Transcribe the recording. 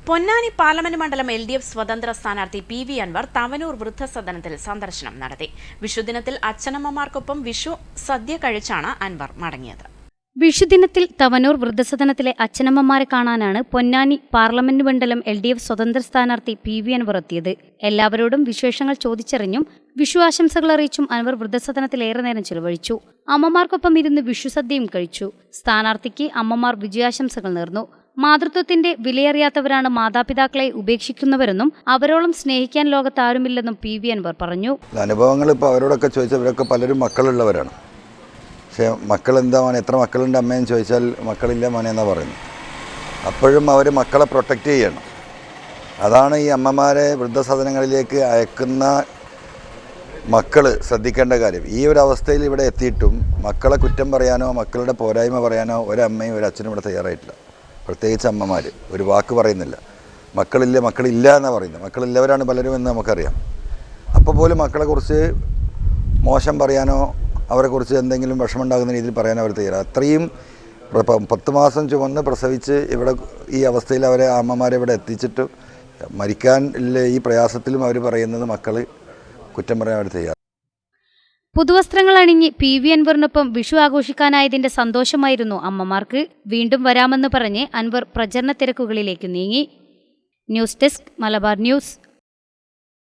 Ponnani parliament മണ്ഡലം LDF സ്വതന്ത്ര സ്ഥാനാർത്ഥി PV അൻവർ തവനൂർ വൃദ്ധസദനത്തിൽ സന്ദർശനം നടത്തി. വിഷുദിനത്തിൽ അച്ഛനമ്മമാർക്കൊപ്പം വിഷു സദ്യ കഴിച്ചാണ് അൻവർ മടങ്ങിയത്. വിഷുദിനത്തിൽ തവനൂർ വൃദ്ധസദനത്തിലെ അച്ഛനമ്മമാരെ കാണാനാണ് പൊന്നാനി പാർലമെന്റ് മണ്ഡലം LDF സ്വതന്ത്ര സ്ഥാനാർത്ഥി PV അൻവർ എത്തിയത്. എല്ലാവരോടും വിശേഷങ്ങൾ ചോദിച്ചറിഞ്ഞും വിഷു ആശംസകൾ അറിയിച്ചും അൻവർ വൃദ്ധസദനത്തിൽ ഏറെ നേരം ചിലവഴിച്ചു. അമ്മമാർക്കൊപ്പം ഇരുന്ന് വിഷുസദ്യയും കഴിച്ചു. സ്ഥാനാർത്ഥിക്ക് അമ്മമാർ വിജയാശംസകൾ നേർന്നു. മാതൃത്വത്തിന്റെ വിലയറിയാത്തവരാണ് മാതാപിതാക്കളെ ഉപേക്ഷിക്കുന്നവരെന്നും അവരോളം സ്നേഹിക്കാൻ ലോകത്ത് ആരുമില്ലെന്നും PV അൻവർ പറഞ്ഞു. അനുഭവങ്ങൾ ഇപ്പോൾ അവരോടൊക്കെ ചോദിച്ചവരൊക്കെ പലരും മക്കളുള്ളവരാണ്. പക്ഷേ മക്കളെന്താ മോനെ, എത്ര മക്കളുണ്ട് അമ്മയെന്ന് ചോദിച്ചാൽ മക്കളില്ല മോനെ എന്നാണ് പറയുന്നത്. അപ്പോഴും അവർ മക്കളെ പ്രൊട്ടക്റ്റ് ചെയ്യണം. അതാണ് ഈ അമ്മമാരെ വൃദ്ധസദനങ്ങളിലേക്ക് അയക്കുന്ന മക്കൾ ശ്രദ്ധിക്കേണ്ട കാര്യം. ഈ ഒരു അവസ്ഥയിൽ ഇവിടെ എത്തിയിട്ടും മക്കളെ കുറ്റം പറയാനോ മക്കളുടെ പോരായ്മ പറയാനോ ഒരമ്മയും ഒരച്ഛനും ഇവിടെ തയ്യാറായിട്ടില്ല. പ്രത്യേകിച്ച് അമ്മമാർ ഒരു വാക്ക് പറയുന്നില്ല. മക്കളില്ല എന്നാണ് പറയുന്നത്. മക്കളില്ലവരാണ് പലരും എന്ന് നമുക്കറിയാം. അപ്പോൾ പോലും മക്കളെക്കുറിച്ച് മോശം പറയാനോ അവരെക്കുറിച്ച് എന്തെങ്കിലും വിഷമമുണ്ടാകുന്ന രീതിയിൽ പറയാനോ അവർ തയ്യാറാണ്. അത്രയും 10 മാസം ചുമന്ന് പ്രസവിച്ച് ഇവിടെ ഈ അവസ്ഥയിൽ അവരെ അമ്മമാരെ ഇവിടെ എത്തിച്ചിട്ട് മരിക്കാൻ ഈ പ്രയാസത്തിലും അവർ പറയുന്നത് മക്കൾ കുറ്റം പറയാൻ അവർ തയ്യാറാണ്. പുതുവസ്ത്രങ്ങൾ അണിഞ്ഞ് PV അൻവറിനൊപ്പം വിഷു ആഘോഷിക്കാനായതിന്റെ സന്തോഷമായിരുന്നു അമ്മമാർക്ക്. വീണ്ടും വരാമെന്ന് പറഞ്ഞ് അൻവർ പ്രചരണ തിരക്കുകളിലേക്ക് നീങ്ങി. News desk Malabar news.